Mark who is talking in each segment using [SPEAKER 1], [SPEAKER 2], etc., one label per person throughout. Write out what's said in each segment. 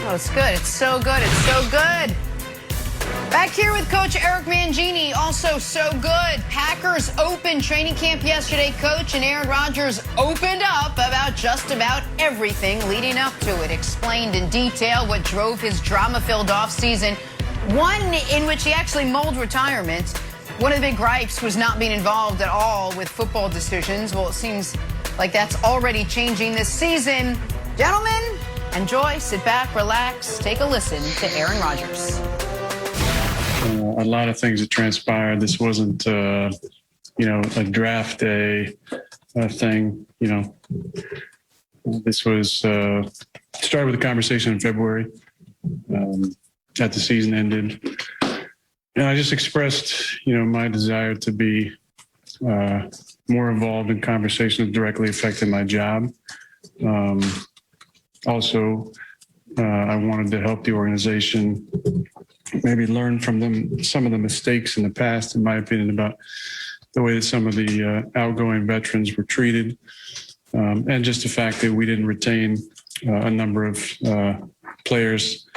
[SPEAKER 1] Oh, it's good. It's so good. It's so good. Back here with Coach Eric Mangini, also so good. Packers opened training camp yesterday, Coach, and Aaron Rodgers opened up about just about everything leading up to it. Explained in detail what drove his drama-filled offseason, one in which he actually mulled retirement. One of the big gripes was not being involved at all with football decisions. Well, it seems like that's already changing this season. Gentlemen, enjoy, sit back, relax, take a listen to Aaron Rodgers.
[SPEAKER 2] A lot of things that transpired. This wasn't, a draft day thing. This was started with a conversation in February that the season ended. And I just expressed, my desire to be more involved in conversations directly affecting my job. Also, I wanted to help the organization maybe learn from them some of the mistakes in the past, in my opinion, about the way that some of the outgoing veterans were treated, and just the fact that we didn't retain a number of players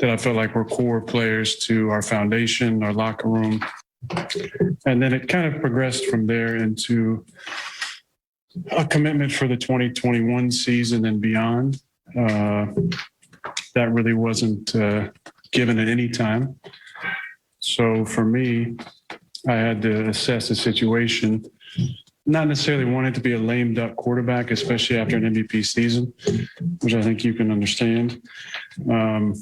[SPEAKER 2] that I felt like were core players to our foundation, our locker room. And then it kind of progressed from there into a commitment for the 2021 season and beyond. That really wasn't given at any time. So for me, I had to assess the situation, not necessarily wanting to be a lame duck quarterback, especially after an MVP season, which I think you can understand. And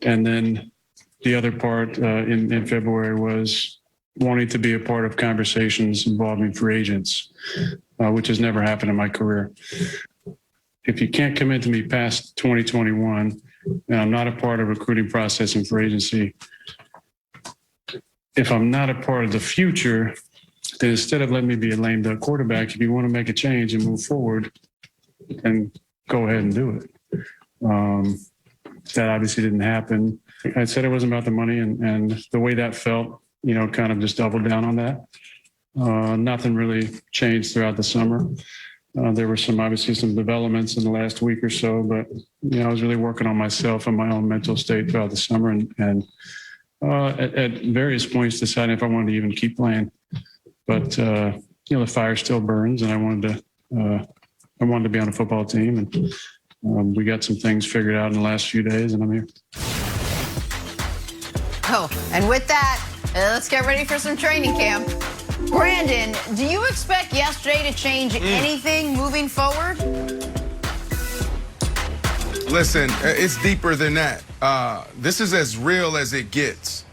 [SPEAKER 2] then the other part in February was wanting to be a part of conversations involving free agents, which has never happened in my career. If you can't commit to me past 2021, and I'm not a part of recruiting process and free agency, if I'm not a part of the future, then instead of letting me be a lame duck quarterback, if you want to make a change and move forward, then go ahead and do it. That obviously didn't happen. I said it wasn't about the money, and the way that felt, kind of just doubled down on that. Nothing really changed throughout the summer. There were obviously some developments in the last week or so, but I was really working on myself and my own mental state throughout the summer, and at various points deciding if I wanted to even keep playing. But the fire still burns, and I wanted to be on a football team, and we got some things figured out in the last few days, and I'm here.
[SPEAKER 1] Oh, and with that, let's get ready for some training camp. Brandon, do you expect yesterday to change anything moving forward?
[SPEAKER 3] Listen, it's deeper than that. This is as real as it gets.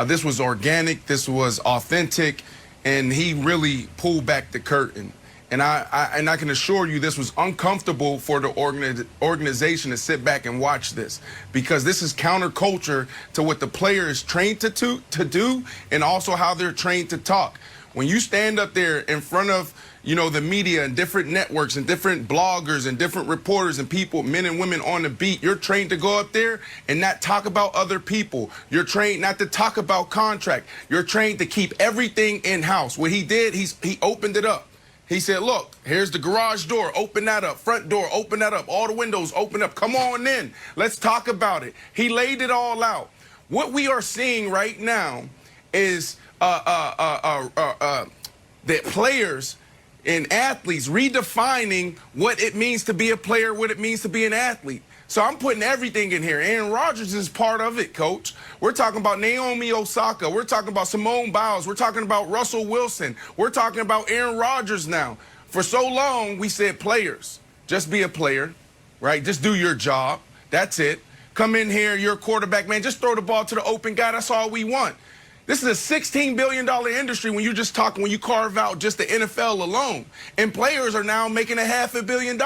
[SPEAKER 3] This was organic, this was authentic, and he really pulled back the curtain. And I can assure you this was uncomfortable for the organization to sit back and watch this, because this is counterculture to what the player is trained to do, and also how they're trained to talk. When you stand up there in front of, the media and different networks and different bloggers and different reporters and people, men and women on the beat, you're trained to go up there and not talk about other people. You're trained not to talk about contract. You're trained to keep everything in-house. What he did, he opened it up. He said, look, here's the garage door. Open that up. Front door, open that up. All the windows, open up. Come on in. Let's talk about it. He laid it all out. What we are seeing right now is that players and athletes redefining what it means to be a player, what it means to be an athlete. So I'm putting everything in here. Aaron Rodgers is part of it, Coach. We're talking about Naomi Osaka. We're talking about Simone Biles. We're talking about Russell Wilson. We're talking about Aaron Rodgers now. For so long, we said players. Just be a player, right? Just do your job. That's it. Come in here, you're a quarterback, man. Just throw the ball to the open guy. That's all we want. This is a $16 billion industry when you carve out just the NFL alone. And players are now making $500 million.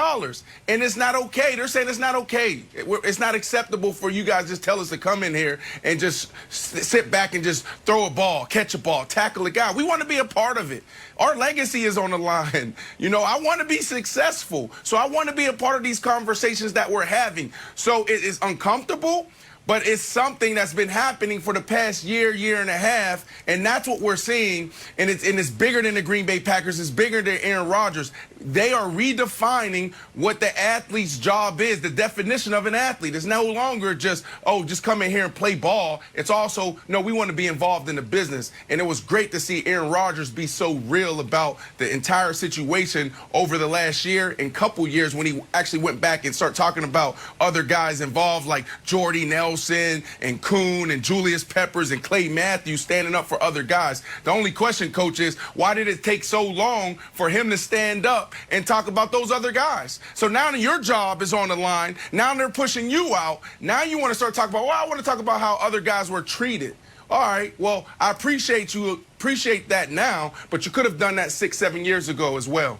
[SPEAKER 3] And it's not okay. They're saying it's not okay. It's not acceptable for you guys to just tell us to come in here and just sit back and just throw a ball, catch a ball, tackle a guy. We want to be a part of it. Our legacy is on the line. I want to be successful. So I want to be a part of these conversations that we're having. So it is uncomfortable. But it's something that's been happening for the past year and a half, and that's what we're seeing. And it's bigger than the Green Bay Packers. It's bigger than Aaron Rodgers. They are redefining what the athlete's job is. The definition of an athlete is no longer just, oh, just come in here and play ball. It's also, no, we want to be involved in the business. And it was great to see Aaron Rodgers be so real about the entire situation over the last year and couple years when he actually went back and started talking about other guys involved like Jordy Nelson and Kuhn and Julius Peppers and Clay Matthews standing up for other guys. The only question, Coach, is why did it take so long for him to stand up and talk about those other guys? So now your job is on the line. Now they're pushing you out. Now you want to start talking about, well, I want to talk about how other guys were treated. All right, well, I appreciate that now, but you could have done that 6-7 years ago as well.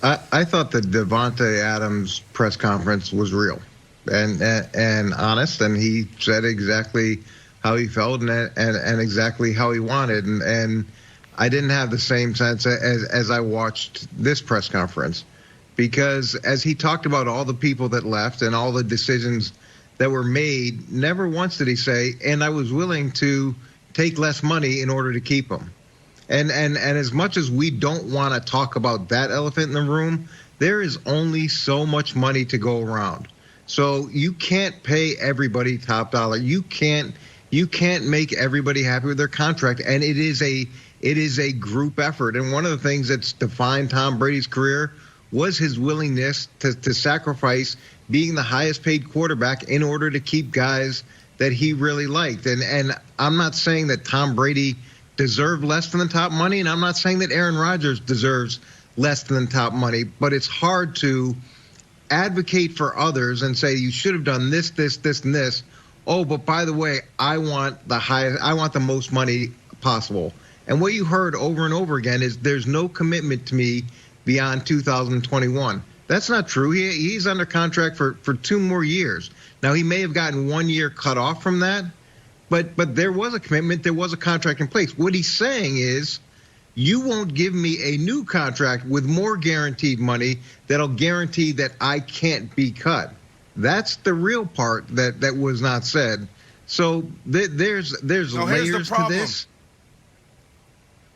[SPEAKER 4] I thought the Davante Adams press conference was real and honest, and he said exactly how he felt and exactly how he wanted. And I didn't have the same sense as I watched this press conference, because as he talked about all the people that left and all the decisions that were made, never once did he say, and I was willing to take less money in order to keep them. And as much as we don't want to talk about that elephant in the room, there is only so much money to go around. So you can't pay everybody top dollar. You can't make everybody happy with their contract, and it is a group effort. And one of the things that's defined Tom Brady's career was his willingness to sacrifice being the highest paid quarterback in order to keep guys that he really liked. And I'm not saying that Tom Brady deserved less than the top money, and I'm not saying that Aaron Rodgers deserves less than the top money, but it's hard to advocate for others and say you should have done this, and this. Oh, but by the way, I want the most money possible. And what you heard over and over again is there's no commitment to me beyond 2021. That's not true. He's under contract for 2 more years. Now, he may have gotten 1 year cut off from that, but there was a commitment. There was a contract in place. What he's saying is you won't give me a new contract with more guaranteed money that'll guarantee that I can't be cut. That's the real part that was not said. So there's layers to this.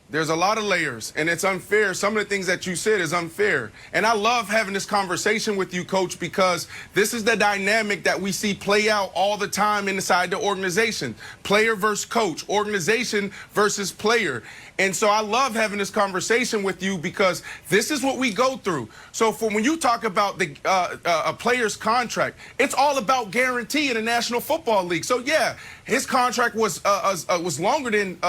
[SPEAKER 3] There's a lot of layers, and it's unfair. Some of the things that you said is unfair. And I love having this conversation with you, Coach, because this is the dynamic that we see play out all the time inside the organization. Player versus coach, organization versus player. And so I love having this conversation with you because this is what we go through. So for when you talk about a player's contract, it's all about guarantee in the National Football League. So, yeah, his contract was longer than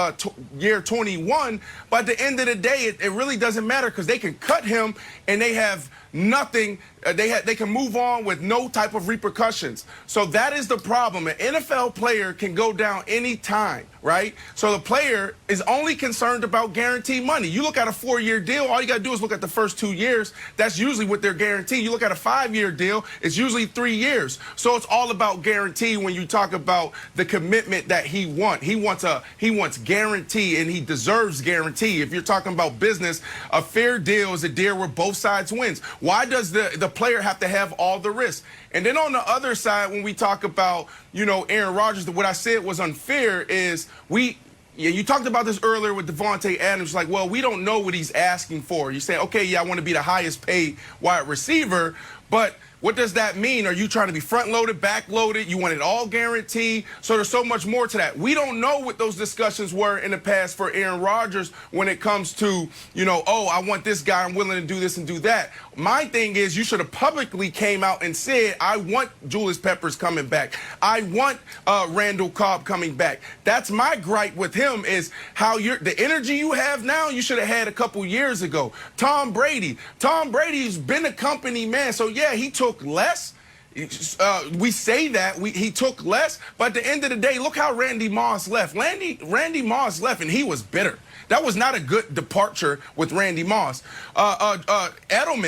[SPEAKER 3] year 21, but at the end of the day, it really doesn't matter because they can cut him and they have nothing. They can move on with no type of repercussions. So that is the problem. An NFL player can go down any time, right? So the player is only concerned about guaranteed money. You look at a 4-year deal, all you got to do is look at the first 2 years. That's usually what they're guaranteed. You look at a 5-year deal, it's usually 3 years. So it's all about guarantee when you talk about the commitment that he wants. He wants guarantee, and he deserves guarantee. If you're talking about business, a fair deal is a deal where both sides wins. Why does the player have to have all the risk? And then on the other side, when we talk about, Aaron Rodgers, what I said was unfair is you talked about this earlier with Davante Adams, like, well, we don't know what he's asking for. You say, okay, yeah, I want to be the highest paid wide receiver, but what does that mean? Are you trying to be front-loaded, back-loaded? You want it all guaranteed? So there's so much more to that. We don't know what those discussions were in the past for Aaron Rodgers when it comes to, oh, I want this guy, I'm willing to do this and do that. My thing is you should have publicly came out and said, I want Julius Peppers coming back. I want Randall Cobb coming back. That's my gripe with him is how the energy you have now, you should have had a couple years ago. Tom Brady's been a company man. So, yeah, he took less. We say that he took less, but at the end of the day, look how Randy Moss left. Randy Moss left, and he was bitter. That was not a good departure with Randy Moss. Edelman,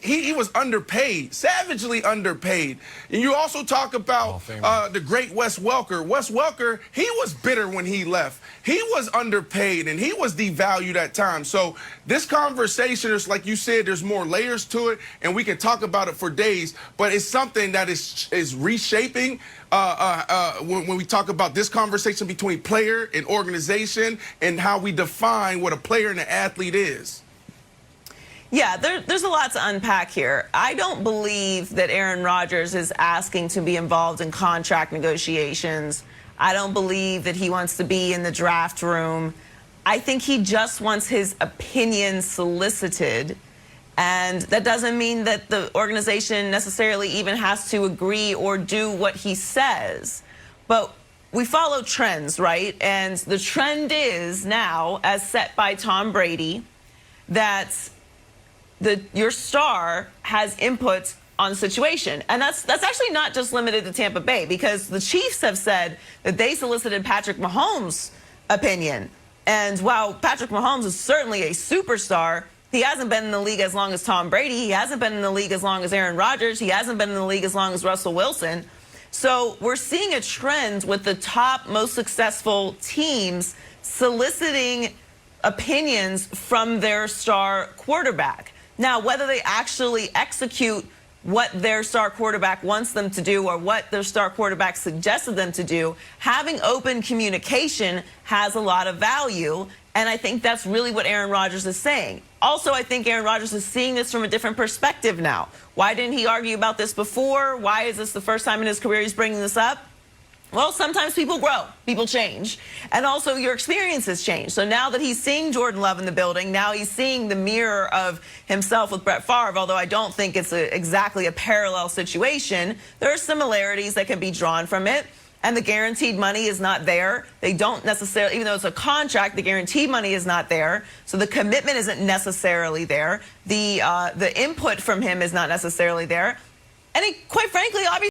[SPEAKER 3] he was underpaid, savagely underpaid. And you also talk about the great Wes Welker. Wes Welker, he was bitter when he left. He was underpaid, and he was devalued at times. So this conversation is, like you said, there's more layers to it, and we can talk about it for days, but it's something that is reshaping when we talk about this conversation between player and organization and how we define what a player and an athlete is.
[SPEAKER 5] Yeah, there's a lot to unpack here. I don't believe that Aaron Rodgers is asking to be involved in contract negotiations. I don't believe that he wants to be in the draft room. I think he just wants his opinion solicited. And that doesn't mean that the organization necessarily even has to agree or do what he says. But we follow trends, right? And the trend is now, as set by Tom Brady, that your star has input on the situation. And that's actually not just limited to Tampa Bay, because the Chiefs have said that they solicited Patrick Mahomes' opinion. And while Patrick Mahomes is certainly a superstar, he hasn't been in the league as long as Tom Brady. He hasn't been in the league as long as Aaron Rodgers. He hasn't been in the league as long as Russell Wilson. So we're seeing a trend with the top most successful teams soliciting opinions from their star quarterback. Now, whether they actually execute what their star quarterback wants them to do or what their star quarterback suggested them to do, having open communication has a lot of value. And I think that's really what Aaron Rodgers is saying. Also, I think Aaron Rodgers is seeing this from a different perspective now. Why didn't he argue about this before? Why is this the first time in his career he's bringing this up? Well, sometimes people grow, people change, and also your experiences change. So now that he's seeing Jordan Love in the building, now he's seeing the mirror of himself with Brett Favre, although I don't think it's exactly a parallel situation. There are similarities that can be drawn from it, and the guaranteed money is not there. They don't necessarily, even though it's a contract, the guaranteed money is not there, so the commitment isn't necessarily there. The input from him is not necessarily there, and quite frankly, obviously,